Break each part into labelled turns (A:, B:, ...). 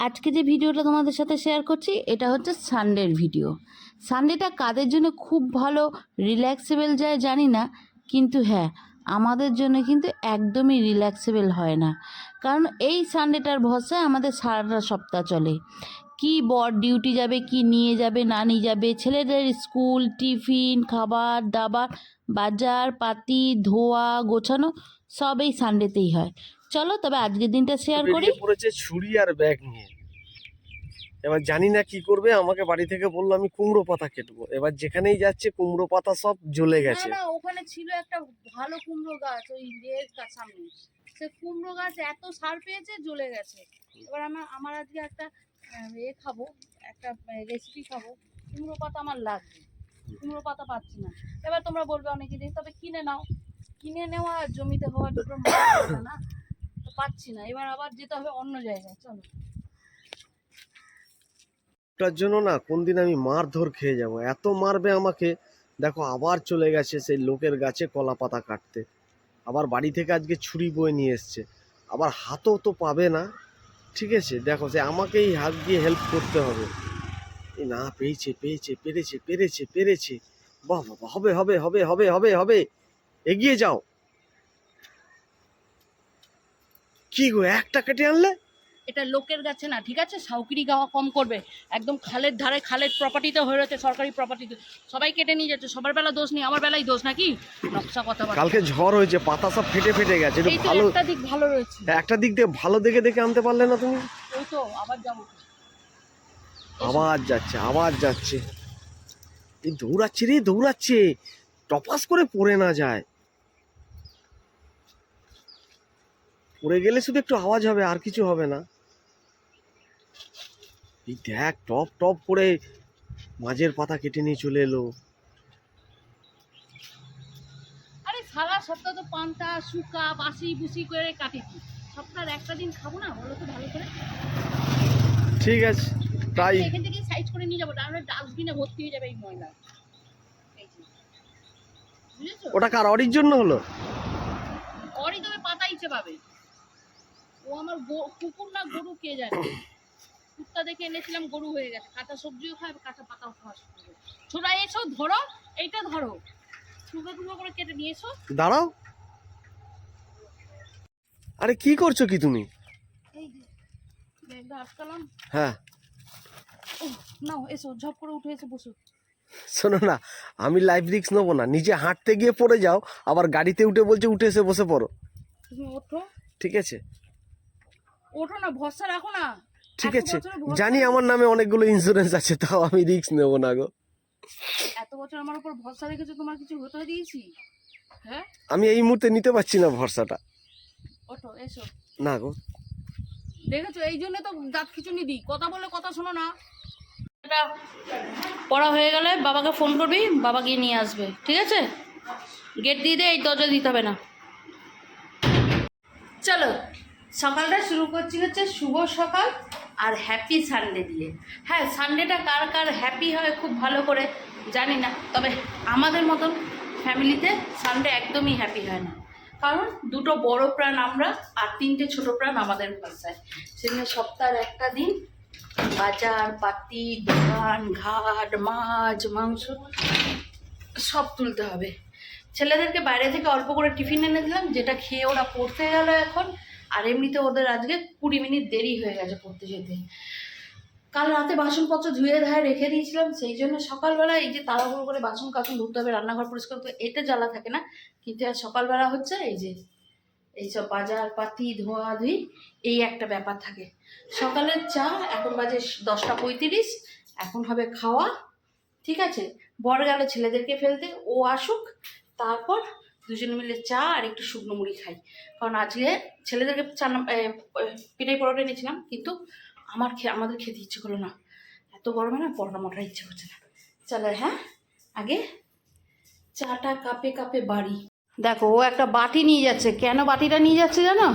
A: আজকে যে ভিডিওটা তোমাদের সাথে শেয়ার করছি এটা হচ্ছে সানডের ভিডিও। সানডেটা কাদের জন্য খুব ভালো রিল্যাক্সেবল যায় জানি না, কিন্তু হ্যাঁ আমাদের জন্য কিন্তু একদমই রিল্যাক্সেবল হয় না, কারণ এই সানডেটার ভরসায় আমাদের সারাটা সপ্তাহ চলে। কি বর ডিউটি যাবে, কি নিয়ে যাবে না নিয়ে যাবে, ছেলেদের স্কুল টিফিন খাবার দাবার বাজার পাতি ধোয়া গোছানো সব এই সানডেতেই হয়। চলো তবে আজকের দিনটা শেয়ার করি।
B: বেরিয়ে পড়েছে ছুরি আর ব্যাগ নিয়ে। এবার জানি না কি করবে, আমাকে বাড়ি থেকে বললো আমি কুমড়ো পাতা কেটবো। এবার যেখানেই যাচ্ছে কুমড়ো পাতা সব জ্বলে গেছে।
A: না ওখানে ছিল একটা ভালো কুমড়ো গাছ, ওই লের সামনে সে কুমড়ো গাছ এত সার পেয়েছে জ্বলে গেছে। এবার আমার আজকে একটা খাবো, একটা রেসিপি খাবো, কুমড়ো পাতা আমার লাগবে, কুমড়ো পাতা পাচ্ছি না। এবার তোমরা বলবে অনেকে দিয়ে তবে কিনে নাও, কিনে নেওয়া আর জমিতে হওয়া দুটো না, তো পাচ্ছি না, এবার আবার যেতে হবে অন্য জায়গায়। চলো
B: তার জন্য না কোন দিন আমি মারধর খেয়ে যাব, এত মারবে আমাকে। দেখো আবার চলে গেছে সেই লোকের গাছে কলা পাতা কাটতে। আবার বাড়ি থেকে আজকে ছুরি বয়ে নিয়ে এসছে, আবার হাতও তো পাবে না। ঠিক আছে, দেখো সে আমাকেই হাত দিয়ে হেল্প করতে হবে। এই না পেয়েছে পেয়েছে পেরেছে পেরেছে পেরেছে, বাহ বাবা, হবে হবে হবে হবে হবে হবে, এগিয়ে যাও। কি গো, একটা কেটে আনলে?
A: এটা লোকের কাছে না, ঠিক আছে, সাউকিরি গাওয়া কম করবে। একদম খালের ধারে, খালের প্রপার্টিতে হয়ে রয়েছে, সরকারি প্রপার্টিতে সবাই কেটে নিয়ে যাচ্ছে। সবার বেলা দোষ নেই, আমার বেলায় দোষ নাকি? নকশা কথা।
B: কালকে ঝড় হয়েছে, পাতা সব ফেটে ফেটে গেছে। একটু ভালো
A: একটা দিক ভালো রয়েছে,
B: একটা দিক দিয়ে ভালো দেখে দেখে আনতে পারলে না তুমি?
A: ওই তো আবার যাবো,
B: আবার যাচ্ছে আবার যাচ্ছে, এই দৌড়াচ্ছে রে দৌড়াচ্ছে, টপাস করে পড়ে না যায়। পড়ে গেলে শুধু একটু আওয়াজ হবে, আর কিছু হবে না। এই দেখ টপ টপ করে মাঝের পাতা কেটে নিয়ে চলে এলো।
A: আরে সারা সপ্তাহ তো পান্তা শুকা বাসি বুসি করে কাটেছি, সপ্তাহের একটা দিন খাবো না বলো তো ভালো করে?
B: ঠিক আছে তাই,
A: এখান থেকে সাইজ করে নিয়ে যাবো, তাহলে ডাস্টবিনে ভর্তি হয়ে যাবে এই ময়লা। বুঝেছো?
B: ওটা কার অরির জন্য হলো?
A: ওরই তবে পাতা ইচ্ছে পাবে, ও আমার কুকুর না গরু কে জানে। কুত্তা দেখে এনেছিলাম, গরু হয়ে গেছে, কাঁচা সবজিও খায় কাঁচা পাতাও খাওয়া শুরু করে। ছোটা এসো ধরো, এইটা ধরো, টুকরো টুকরো করে কেটে নিয়ে এসো।
B: দাঁড়াও, আরে কি করছো কি তুমি?
A: এই যে ব্যাগটা আটকালাম।
B: হ্যাঁ
A: নাও এসো, ঝপ করে উঠে এসে বসো।
B: শোনো না, আমি লাইফ রিস্ক নেবো না। নিজে হাঁটতে গিয়ে পড়ে যাও, আবার গাড়িতে উঠে বলছে উঠে এসে বসে পড়ো।
A: তুমি ওঠো,
B: ঠিক আছে
A: ওঠো না, ভরসা রাখো না।
B: ঠিক আছে, জানি আমার নামে অনেকগুলো ইন্স্যুরেন্স আছে, তাও আমি রিস্ক নেবো না গো।
A: এত বছর আমার উপর ভরসা রেখেছো, তোমার কিছু হতে দিয়েছি? হ্যাঁ
B: আমি এই মুহূর্তে নিতে পারছি না ভরসাটা।
A: ওঠো এসো।
B: না গো,
A: দেখেছো, এই জন্য তো দাঁত খিচুনি দিই, কথা বলে কথা শোনো না। এটা পড়া হয়ে গেলে বাবাকে ফোন করবি, বাবা গিয়ে নিয়ে আসবে, ঠিক আছে? গেট দিয়ে দে, এই দরজা দিতে হবে না। চলো সকালটা শুরু করছি হচ্ছে শুভ সকাল আর হ্যাপি সানডে দিয়ে। হ্যাঁ, সানডেটা কার কার হ্যাপি হয় খুব ভালো করে জানি না, তবে আমাদের মতন ফ্যামিলিতে সানডে একদমই হ্যাপি হয় না, কারণ দুটো বড় প্রাণ আমরা আর তিনটে ছোট প্রাণ আমাদের ভাষায়। সেদিন সপ্তাহের একটা দিন বাজার পাতি দোকান ঘাট মাছ মাংস সব তুলতে হবে। ছেলেদেরকে বাইরে থেকে অল্প করে টিফিন এনে দিলাম, যেটা খেয়ে ওরা পড়তে গেল এখন। আর এমনিতে ওদের আজকে 20 মিনিট দেরি হয়ে গেছে পড়তে যেতে। কাল রাতে বাসনপত্র ধুয়ে ধায়ে রেখে দিয়েছিলাম, সেই জন্য সকালবেলা এই যে তাড়াহুড়ো করে বাসন কাসন ধুতে হবে, রান্নাঘর পরিষ্কার করতে, এটা জ্বালা থাকে না। কিন্তু আর সকালবেলা হচ্ছে এই যে এইসব বাজার পাতি ধোয়াধুয়ি, এই একটা ব্যাপার থাকে। সকালের চা এখন বাজে 10টা 35, এখন হবে খাওয়া, ঠিক আছে? বর গেল ছেলেদেরকে ফেলতে, ও আসুক, তারপর দুজনে মিলে চা আর একটু শুকনো মুড়ি খাই। কারণ আজকে ছেলেদেরকে পিঠাই পরোটা এনেছিলাম, কিন্তু আমাদের খেতে ইচ্ছে করলো না, এত গরমে না পরোটা মটার ইচ্ছে করছে না। চলো হ্যাঁ, আগে চাটা কাপে কাপে বাড়ি। দেখো ও একটা বাটি নিয়ে যাচ্ছে, কেন বাটিটা নিয়ে যাচ্ছে জানো?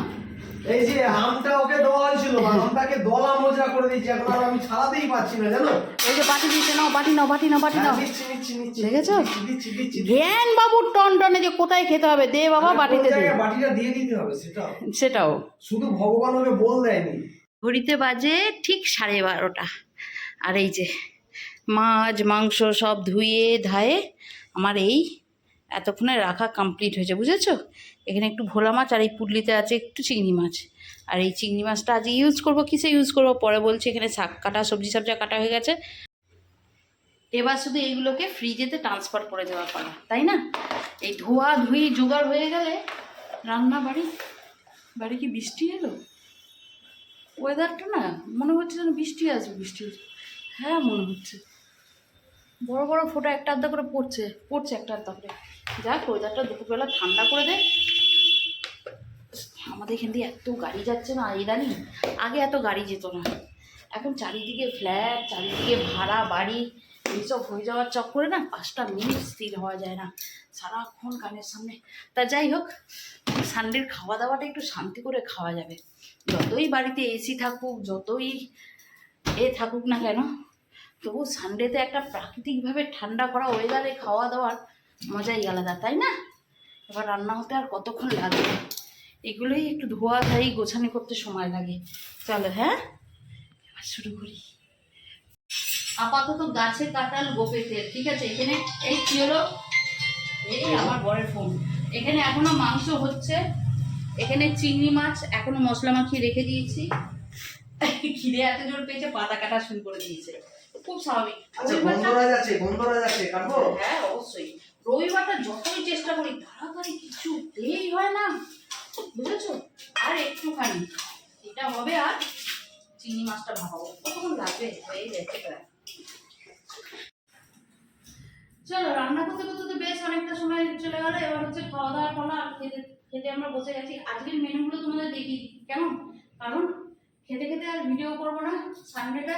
B: এই যে আমটা ওকে দেওয়া হয়েছিল, আমটাকে দলা মোজা করে দিয়েছি, এখন আর আমি ছাড়াতেই পারছি না জানো।
A: এই যে বাটি দিচ্ছে, নাও বাটি নাও বাটি নাও বাটি নাও।
B: নিচ্ছি নিচ্ছি নিচ্ছি,
A: দেখেছো
B: দিচ্ছি দিচ্ছি।
A: জ্ঞান বাবুর টন টনে যে কোথায় খেতে হবে, দে বাবা বাটিতে দে।
B: বাটিটা দিয়ে দিতে হবে, সেটাও
A: সেটাও
B: শুধু ভগবান ওকে বল দেয়নি।
A: ঘড়িতে বাজে ঠিক 12:30। আর এই যে মাছ মাংস সব ধুয়ে ধায়ে আমার এই এতক্ষণে রাখা কমপ্লিট হয়েছে, বুঝেছো? এখানে একটু ভোলা মাছ আর এই পুডলিতে আছে একটু চিংড়ি মাছ। আর এই চিংড়ি মাছটা আজ ইউজ করবো, কিসে ইউজ করবো পরে বলছি। এখানে শাক কাটা, সবজি সবজা কাটা হয়ে গেছে। এবার শুধু এইগুলোকে ফ্রিজেতে ট্রান্সফার করে দেওয়া পালা, তাই না? এই ধোয়া ধুই জোগাড় হয়ে গেলে রান্না বাড়ি কি বৃষ্টি এলো? ওয়েদারটা না মনে হচ্ছে যেন বৃষ্টি আসবে, বৃষ্টি আসবে। হ্যাঁ মনে হচ্ছে, বড় বড় ফোঁটা একটা আধটা করে পড়ছে একটা আধটা করে। যাক ওয়েদারটা দুপুরবেলা ঠান্ডা করে দেয়। আমাদের এখান দিয়ে এত গাড়ি যাচ্ছে না ইদানিং, আগে এত গাড়ি যেত না। এখন চারিদিকে ফ্ল্যাট, চারিদিকে ভাড়া বাড়ি, এইসব হয়ে যাওয়ার চক্করে না 5টা মিনিট স্থির হওয়া যায় না, সারাক্ষণ কানের সামনে। তা যাই হোক, সানডের খাওয়া দাওয়াটা একটু শান্তি করে খাওয়া যাবে। যতই বাড়িতে এসি থাকুক, যতই থাকুক না কেন, তবু সানডেতে একটা প্রাকৃতিকভাবে ঠান্ডা করা ওয়েদারে খাওয়া দাওয়ার মজাই আলাদা, তাই না? এবার রান্না হতে আর কতক্ষণ লাগবে, এগুলোই একটু ধোয়া ধাই গোছানি করতে সময় লাগে। চলো হ্যাঁ এবার শুরু করি। আপাতত গাছে কাঁঠাল গোপে তেল, ঠিক আছে? এখানে এই কি হলো, এই আমার বরের ফোন। এখানে এখনো মাংস হচ্ছে, এখানে চিংড়ি মাছ এখনো মশলা মাখিয়ে রেখে দিয়েছি। খিদে এত জোর পেয়েছে, পাতা কাটা শুরু করে দিয়েছে, খুব স্বাভাবিক। হ্যাঁ অবশ্যই, রবিবারটা যতই চেষ্টা করি তাড়াতাড়ি কিছুতেই হয় না, বুঝেছো? আর একটুখানি এটা হবে আর চিংড়ি মাছটা ভাপাবো, কতক্ষণ লাগবে? হয়ে যাচ্ছে প্রায়। চলো রান্না করতে করতে তো বেশ অনেকটা সময় চলে গেল। এবার হচ্ছে খাওয়া দাওয়া করা, আর খেতে আমরা বসে গেছি। আজকের মেনুগুলো তোমাদের দেখি কেমন, কারণ খেতে খেতে আর ভিডিও করবো না। সানডেটা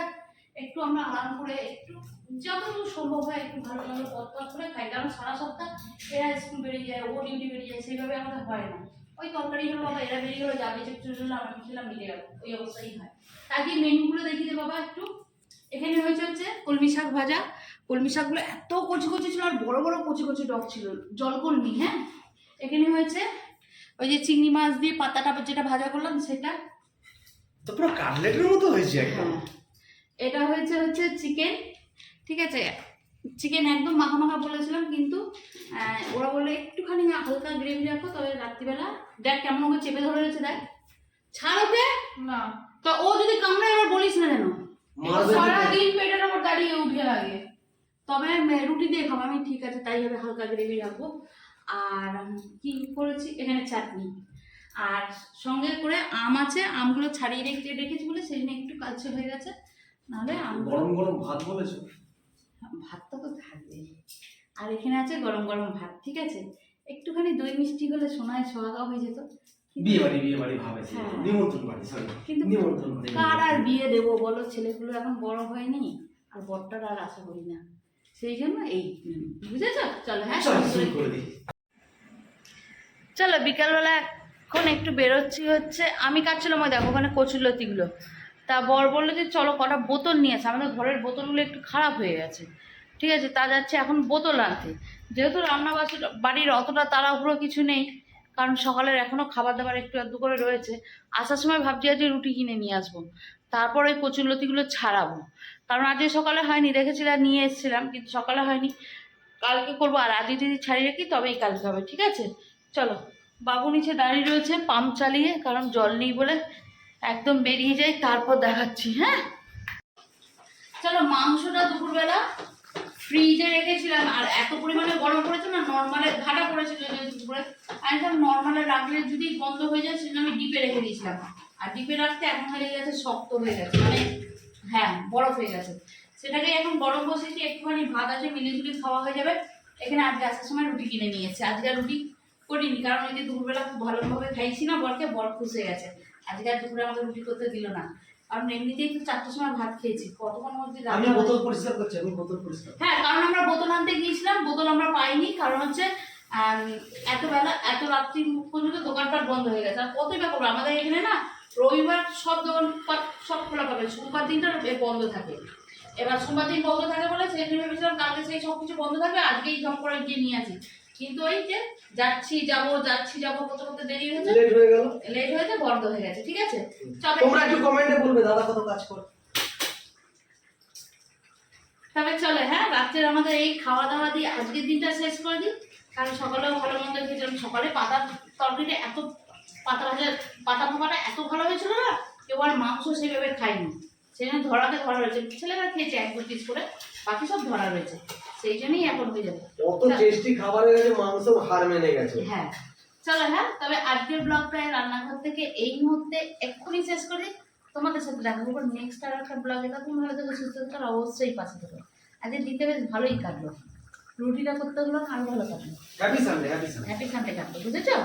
A: একটু আমরা আরাম করে, একটু যতটুকু সম্ভব হয় একটু ভালো ভালো পথ করে খাই, কারণ সারা সপ্তাহ এরা স্কুল বেরিয়ে যায়, ও ডিউটি বেরিয়ে যায়, সেইভাবে আমাদের হয় না। ওই তরকারি হলো বাবা, এরা বেরিয়ে গেলো, যাবে চলে হলো, আমি খেলাম, মিলে গেল, ওই অবস্থাই হয়। আগে মেনুগুলো দেখি দে বাবা একটু। এখানে হচ্ছে কলমি শাক ভাজা। কলমি শাকগুলো এত কচি কচি ছিল, আর বড় বড় কচি কচি ডগ ছিল, জলকলমি। হ্যাঁ, এখানে হয়েছে ওই যে চিংড়ি মাছ দিয়ে পাতাটা যেটা ভাজা করলাম সেটা,
B: তো পুরো কাটলেটের মতো হয়েছে একদম।
A: এটা হচ্ছে চিকেন, ঠিক আছে? চিকেন একদম মাখা মাখা বলেছিলাম, কিন্তু ওরা বললো একটুখানি হালকা গ্রেভি রাখো, তবে রাত্রিবেলা দেখ কেমন ওকে চেপে ধরে রয়েছে, দেখ ছাড় ওকে না। তো ও যদি কামড়ায় এবার বলিস না যেন, সারাদিন পেটের ওপর দাঁড়িয়ে উঠে লাগে। তবে রুটি দিয়ে খাবো আমি, ঠিক আছে তাই হবে, হালকা গ্রেভি রাখবো। আর কি করেছি, এখানে চাটনি, আর সঙ্গে করে আম আছে, আমগুলো ছাড়িয়ে রেখেছি বলে সেই জন্য একটু কালচে হয়ে গেছে, নাহলে
B: গরম গরম ভাত বলেছো,
A: ভাতটা তো থাকবেই। আর এখানে আছে গরম গরম ভাত, ঠিক আছে? একটুখানি দই মিষ্টি হলে সোনায় সোহাগা হয়ে যেত।
B: বিয়ে বাড়ি ভাবেছি, নিমন্ত্রণ বাড়ি, সরি
A: কিন্তু
B: নিমন্ত্রণ।
A: কার আর বিয়ে দেবো বলো, ছেলেগুলো এখন বড় হয়নি, আর বরটার আর আশা করি না, সেই জন্য এই বুঝেছো। চলো হ্যাঁ শুরু করে দিই। চলো বিকালবেলা এখন একটু বেরোচ্ছি, হচ্ছে আমি কাটছিলাম ওই দেখো ওখানে কচুলতিগুলো। তা বর বললো যে চলো কটা বোতল নিয়ে আসে, আমাদের ঘরের বোতলগুলো একটু খারাপ হয়ে গেছে, ঠিক আছে? তা যাচ্ছে এখন বোতল আনতে, যেহেতু বাড়ির অতটা তাড়াহুড়ো কিছু নেই, কারণ সকালের এখনও খাবার দাবার একটু আধটু করে রয়েছে। আসার সময় ভাবছি আজকে রুটি কিনে নিয়ে আসবো, তারপর ওই কচুরলতিগুলো ছাড়াবো, কারণ আজকে সকালে হয়নি, রেখেছিলাম নিয়ে এসেছিলাম, কিন্তু সকালে হয়নি, কালকে করবো। আর আজকে যদি ছাড়িয়ে রাখি তবেই কালকে হবে, ঠিক আছে? চলো, বাবু নিচে দাঁড়িয়ে রয়েছে পাম্প চালিয়ে, কারণ জল নেই বলে। একদম বেরিয়ে যাই তারপর দেখাচ্ছি। হ্যাঁ চলো, মাংসটা দুপুরবেলা ফ্রিজে রেখেছিলাম, আর এত পরিমাণে গরম পড়েছে না, নর্মালে ঘাটা পড়েছিল যে দুপুরে, আমি নর্মালে রাখলে যদি বন্ধ হয়ে যায় সেজন্য আমি ডিপে রেখে দিয়েছিলাম। আর ডিপে রাখতে এখন হয়ে গেছে শক্ত হয়ে গেছে, মানে হ্যাঁ বরফ হয়ে গেছে। সেটাকে এখন গরম বসেছি, একটুখানি ভাত আছে, মিলিজুলি খাওয়া হয়ে যাবে। এখানে আজকে আসার সময় রুটি কিনে নিয়েছে, আজকে আর রুটি করিনি, কারণ ওই যে দুপুরবেলা খুব ভালোভাবে খাইছি না বরকে, বর খুশ হয়ে গেছে। আজকে আর দুপুরে আমাকে রুটি করতে দিল না, কারণ এমনিতেই তো 4টার সময় ভাত খেয়েছি, কতক্ষণ মধ্যে
B: আমি বোতল পরিষ্কার করছি,
A: হ্যাঁ, কারণ আমরা বোতল আনতে গিয়েছিলাম, বোতল আমরা পাইনি, কারণ হচ্ছে এত বেলা এত রাত্রি পর্যন্ত দোকানপাট বন্ধ হয়ে গেছে। আর কতই বা করবো, আমাদের এখানে না রবিবার সব দোকানপাট সব খোলা পাবে, সোমবার দিনটা বন্ধ থাকে। এবার সোমবার দিন বন্ধ থাকে বলে সেই জন্য ভেবেছিলাম কালকে সেই সব কিছু বন্ধ থাকবে, আজকেই জম করে গিয়ে নিয়ে আসি। কিন্তু ওই যে যাচ্ছি যাবো করতে করতে দেরি হয়েছে,
B: লেট হয়ে গেল,
A: লেট হয়েছে, বন্ধ হয়ে গেছে। ঠিক আছে, তবে
B: তোমরা একটু কমেন্টে বলবে দাদা কত কাজ করে।
A: তবে চলে, হ্যাঁ রাত্রের আমাদের এই খাওয়া দাওয়া দিয়ে আজকের দিনটা শেষ করে দিই। কারণ সকালেও ভালো মন্দ খেয়েছিলাম, সকালে পাতার তরকারিটা এত পাতা ভাজা পাতা ভাপাটা এত ভালো হয়েছিল না, কেউ আর মাংস সেভাবে খায়নি, সেখানে ধরা রয়েছে, ছেলেরা খেয়েছে 1-2 পিস করে, বাকি সব ধরা রয়েছে, সেই জন্যই এখন হয়ে যাবে।
B: কত টেস্টি খাবারের কাছে মাংস হার মেনে গেছে।
A: হ্যাঁ চলো, হ্যাঁ তবে আজকের ব্লগটা রান্নাঘর থেকে এই মুহূর্তে এক্ষুনি শেষ করি। তোমাদের সাথে দেখা করবো নেক্সট আর একটা ব্লগে। তখন ভালো থেকে সুস্থ থাকার অবশ্যই পাশে থাকো। আজকে দিতে বেশ ভালোই কাটলো, রুটিটা করতে হলো না, আরো ভালো কাটলো।
B: Happy Sunday, happy Sunday.
A: Happy Sunday কাটলো, বুঝেছো?